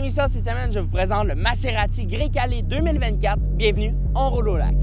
l'émission cette semaine, je vous présente le Maserati Grecale 2024. Bienvenue, on roule au lac.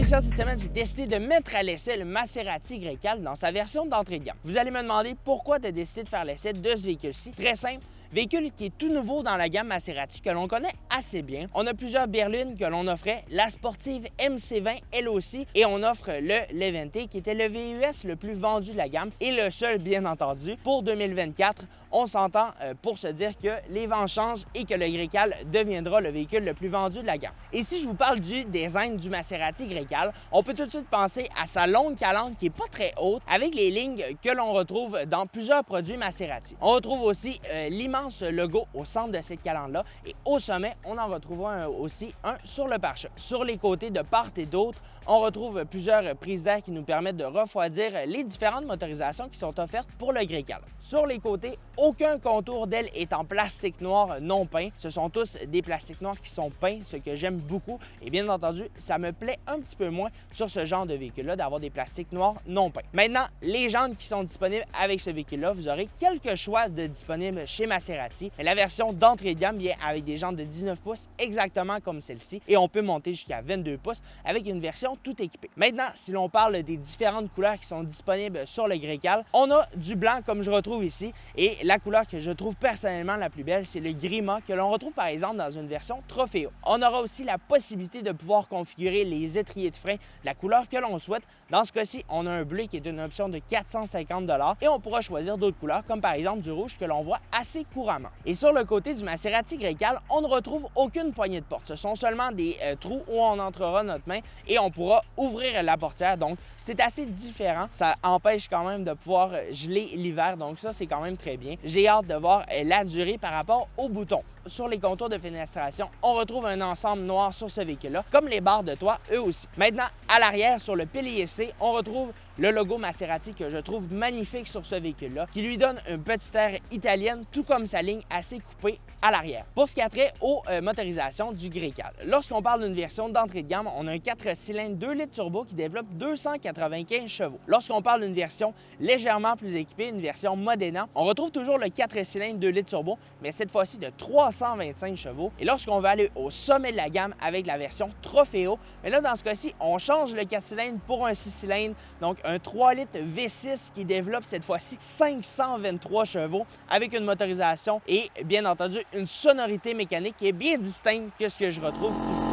Cette semaine, j'ai décidé de mettre à l'essai le Maserati Grecale dans sa version d'entrée de gamme. Vous allez me demander pourquoi tu as décidé de faire l'essai de ce véhicule-ci. Très simple. Véhicule qui est tout nouveau dans la gamme Maserati, que l'on connaît assez bien. On a plusieurs berlines que l'on offrait, la sportive MC20 elle aussi, et on offre le Levante qui était le VUS le plus vendu de la gamme et le seul bien entendu pour 2024. On s'entend pour se dire que les vents changent et que le Grecale deviendra le véhicule le plus vendu de la gamme. Et si je vous parle du design du Maserati Grecale, on peut tout de suite penser à sa longue calandre qui n'est pas très haute avec les lignes que l'on retrouve dans plusieurs produits Maserati. On retrouve aussi l'immense logo au centre de cette calandre-là et au sommet, on en retrouvera aussi un sur le pare-choc. Sur les côtés de part et d'autre, on retrouve plusieurs prises d'air qui nous permettent de refroidir les différentes motorisations qui sont offertes pour le Grecale. Sur les côtés, aucun contour d'aile est en plastique noir non peint. Ce sont tous des plastiques noirs qui sont peints, ce que j'aime beaucoup. Et bien entendu, ça me plaît un petit peu moins sur ce genre de véhicule-là d'avoir des plastiques noirs non peints. Maintenant, les jantes qui sont disponibles avec ce véhicule-là, vous aurez quelques choix de disponibles chez Maserati. Mais la version d'entrée de gamme vient avec des jantes de 19 pouces exactement comme celle-ci. Et on peut monter jusqu'à 22 pouces avec une version tout équipé. Maintenant, si l'on parle des différentes couleurs qui sont disponibles sur le Grecale, on a du blanc comme je retrouve ici et la couleur que je trouve personnellement la plus belle, c'est le gris mat que l'on retrouve par exemple dans une version Trofeo. On aura aussi la possibilité de pouvoir configurer les étriers de frein de la couleur que l'on souhaite. Dans ce cas-ci, on a un bleu qui est une option de 450 $ et on pourra choisir d'autres couleurs comme par exemple du rouge que l'on voit assez couramment. Et sur le côté du Maserati Grecale, on ne retrouve aucune poignée de porte. Ce sont seulement des trous où on entrera notre main et on pourra ouvrir la portière, donc c'est assez différent. Ça empêche quand même de pouvoir geler l'hiver, donc ça, c'est quand même très bien. J'ai hâte de voir la durée par rapport aux boutons. Sur les contours de fenestration, on retrouve un ensemble noir sur ce véhicule-là, comme les barres de toit, eux aussi. Maintenant, à l'arrière, sur le pilier C, on retrouve le logo Maserati que je trouve magnifique sur ce véhicule-là, qui lui donne une petite air italienne, tout comme sa ligne assez coupée à l'arrière. Pour ce qui a trait aux motorisations du Grecale, lorsqu'on parle d'une version d'entrée de gamme, on a un 4 cylindres 2 litres turbo qui développe 295 chevaux. Lorsqu'on parle d'une version légèrement plus équipée, une version Modena, on retrouve toujours le 4 cylindres 2 litres turbo, mais cette fois-ci de 325 chevaux. Et lorsqu'on va aller au sommet de la gamme avec la version Trofeo, mais là, dans ce cas-ci, on change le 4 cylindres pour un 6 cylindres, donc un 3 litres V6 qui développe cette fois-ci 523 chevaux avec une motorisation et bien entendu une sonorité mécanique qui est bien distincte que ce que je retrouve ici.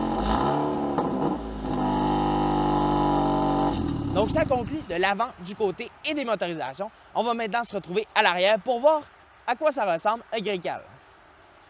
Donc ça conclut de l'avant, du côté et des motorisations. On va maintenant se retrouver à l'arrière pour voir à quoi ça ressemble un Grecale.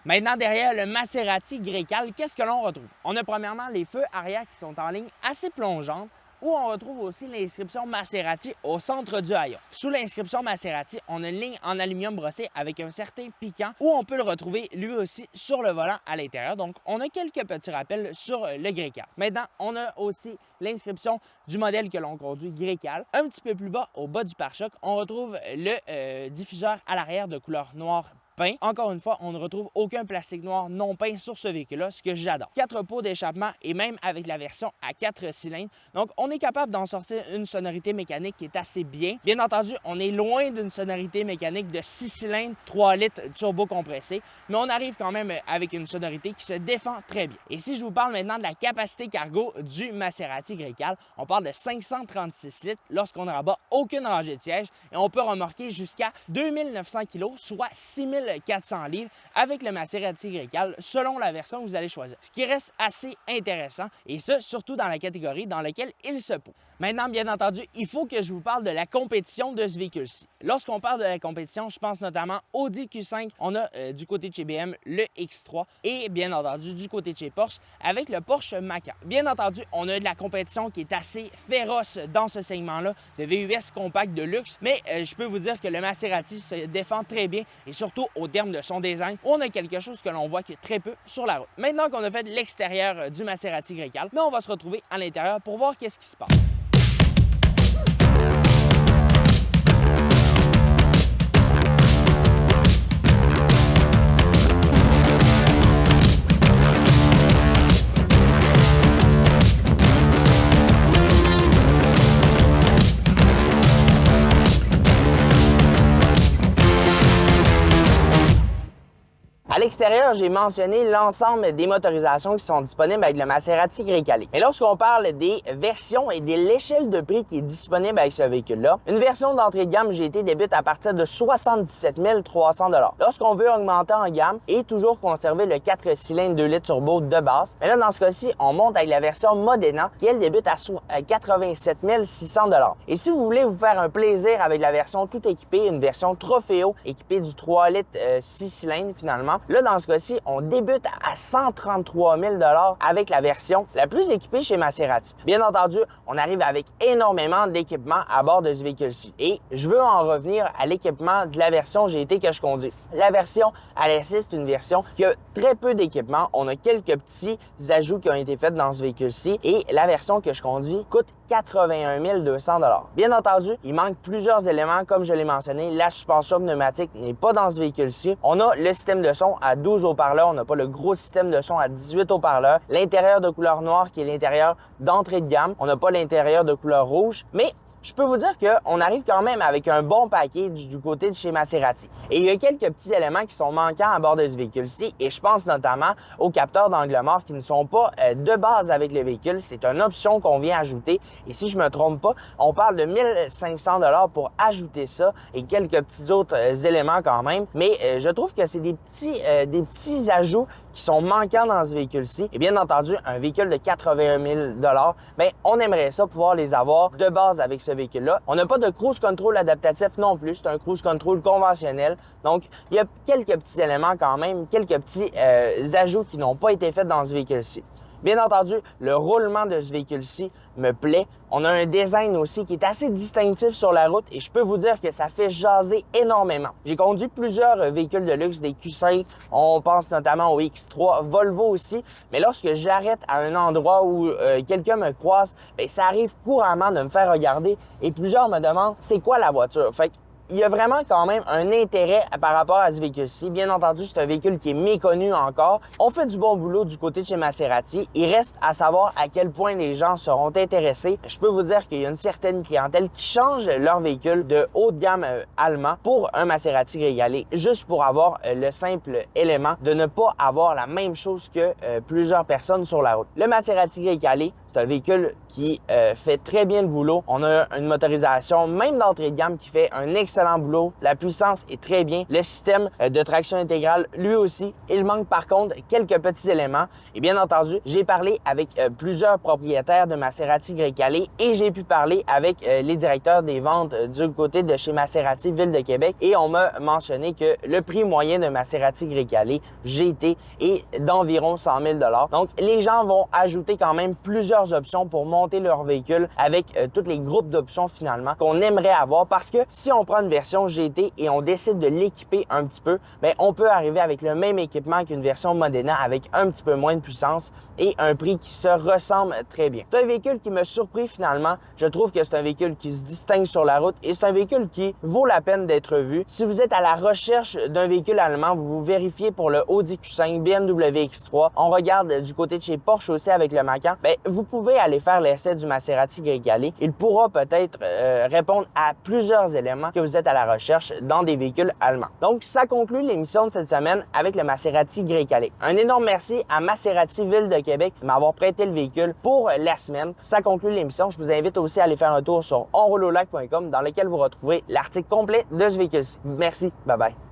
Maintenant, derrière le Maserati Grecale, qu'est-ce que l'on retrouve? On a premièrement les feux arrière qui sont en ligne assez plongeante, où on retrouve aussi l'inscription Maserati au centre du haillon. Sous l'inscription Maserati, on a une ligne en aluminium brossé avec un certain piquant où on peut le retrouver lui aussi sur le volant à l'intérieur. Donc, on a quelques petits rappels sur le Grecale. Maintenant, on a aussi l'inscription du modèle que l'on conduit Grecale. Un petit peu plus bas, au bas du pare-choc, on retrouve le diffuseur à l'arrière de couleur noire peint. Encore une fois, on ne retrouve aucun plastique noir non peint sur ce véhicule-là, ce que j'adore. 4 pots d'échappement et même avec la version à 4 cylindres. Donc, on est capable d'en sortir une sonorité mécanique qui est assez bien. Bien entendu, on est loin d'une sonorité mécanique de 6 cylindres, 3 litres turbo compressé, mais on arrive quand même avec une sonorité qui se défend très bien. Et si je vous parle maintenant de la capacité cargo du Maserati Grecale, on parle de 536 litres lorsqu'on ne rabat aucune rangée de siège et on peut remorquer jusqu'à 2900 kg, soit 6400 livres avec le Maserati Grecale selon la version que vous allez choisir. Ce qui reste assez intéressant et ça, surtout dans la catégorie dans laquelle il se pose. Maintenant, bien entendu, il faut que je vous parle de la compétition de ce véhicule-ci. Lorsqu'on parle de la compétition, je pense notamment au Audi Q5. On a du côté de chez BM le X3 et bien entendu du côté de chez Porsche avec le Porsche Macan. Bien entendu, on a de la compétition qui est assez féroce dans ce segment-là de VUS compact de luxe, mais je peux vous dire que le Maserati se défend très bien et surtout au terme de son design, on a quelque chose que l'on voit qui est très peu sur la route. Maintenant qu'on a fait l'extérieur du Maserati Grecale, mais on va se retrouver à l'intérieur pour voir qu'est-ce qui se passe. l'extérieur, j'ai mentionné l'ensemble des motorisations qui sont disponibles avec le Maserati Grecale. Mais lorsqu'on parle des versions et de l'échelle de prix qui est disponible avec ce véhicule-là, une version d'entrée de gamme GT débute à partir de 77 300 $. Lorsqu'on veut augmenter en gamme et toujours conserver le 4 cylindres 2 litres turbo de base, mais là, dans ce cas-ci, on monte avec la version Modena qui, elle, débute à 87 600 $. Et si vous voulez vous faire un plaisir avec la version tout équipée, une version Trofeo équipée du 3 litres 6 cylindres finalement, là, dans ce cas-ci, on débute à 133 000 $ avec la version la plus équipée chez Maserati. Bien entendu, on arrive avec énormément d'équipements à bord de ce véhicule-ci. Et je veux en revenir à l'équipement de la version GT que je conduis. La version LS, c'est une version qui a très peu d'équipement. On a quelques petits ajouts qui ont été faits dans ce véhicule-ci et la version que je conduis coûte 81 200 $. Bien entendu, il manque plusieurs éléments, comme je l'ai mentionné. La suspension pneumatique n'est pas dans ce véhicule-ci. On a le système de son à 12 haut-parleurs. On n'a pas le gros système de son à 18 haut-parleurs. L'intérieur de couleur noire qui est l'intérieur d'entrée de gamme. On n'a pas l'intérieur de couleur rouge, mais je peux vous dire qu'on arrive quand même avec un bon package du côté de chez Maserati. Et il y a quelques petits éléments qui sont manquants à bord de ce véhicule-ci et je pense notamment aux capteurs d'angle mort qui ne sont pas de base avec le véhicule. C'est une option qu'on vient ajouter et si je me trompe pas, on parle de 1500 $ pour ajouter ça et quelques petits autres éléments quand même. Mais je trouve que c'est des petits ajouts qui sont manquants dans ce véhicule-ci. Et bien entendu, un véhicule de 81 000 $, bien, on aimerait ça pouvoir les avoir de base avec ce véhicule-là. On n'a pas de cruise control adaptatif non plus. C'est un cruise control conventionnel. Donc, il y a quelques petits éléments quand même, quelques petits ajouts qui n'ont pas été faits dans ce véhicule-ci. Bien entendu, le roulement de ce véhicule-ci me plaît. On a un design aussi qui est assez distinctif sur la route et je peux vous dire que ça fait jaser énormément. J'ai conduit plusieurs véhicules de luxe, des Q5, on pense notamment au X3, Volvo aussi, mais lorsque j'arrête à un endroit où quelqu'un me croise, bien, ça arrive couramment de me faire regarder et plusieurs me demandent c'est quoi la voiture. Fait que il y a vraiment quand même un intérêt par rapport à ce véhicule-ci. Bien entendu, c'est un véhicule qui est méconnu encore. On fait du bon boulot du côté de chez Maserati. Il reste à savoir à quel point les gens seront intéressés. Je peux vous dire qu'il y a une certaine clientèle qui change leur véhicule de haut de gamme allemand pour un Maserati Grecale, juste pour avoir le simple élément de ne pas avoir la même chose que plusieurs personnes sur la route. Le Maserati Grecale, c'est un véhicule qui fait très bien le boulot. On a une motorisation, même d'entrée de gamme, qui fait un excellent boulot. La puissance est très bien. Le système de traction intégrale, lui aussi. Il manque par contre quelques petits éléments. Et bien entendu, j'ai parlé avec plusieurs propriétaires de Maserati Grecale et j'ai pu parler avec les directeurs des ventes du côté de chez Maserati Ville de Québec. Et on m'a mentionné que le prix moyen de Maserati Grecale GT est d'environ 100 000 $. Donc, les gens vont ajouter quand même plusieurs options pour monter leur véhicule avec tous les groupes d'options finalement qu'on aimerait avoir parce que si on prend une version GT et on décide de l'équiper un petit peu, bien, on peut arriver avec le même équipement qu'une version Modena avec un petit peu moins de puissance et un prix qui se ressemble très bien. C'est un véhicule qui m'a surpris finalement. Je trouve que c'est un véhicule qui se distingue sur la route et c'est un véhicule qui vaut la peine d'être vu. Si vous êtes à la recherche d'un véhicule allemand, vous vérifiez pour le Audi Q5, BMW X3, on regarde du côté de chez Porsche aussi avec le Macan, bien, vous pouvez aller faire l'essai du Maserati Grecale. Il pourra peut-être répondre à plusieurs éléments que vous êtes à la recherche dans des véhicules allemands. Donc, ça conclut l'émission de cette semaine avec le Maserati Grecale. Un énorme merci à Maserati Ville de Québec de m'avoir prêté le véhicule pour la semaine. Ça conclut l'émission. Je vous invite aussi à aller faire un tour sur onroulolac.com dans lequel vous retrouverez l'article complet de ce véhicule-ci. Merci. Bye bye.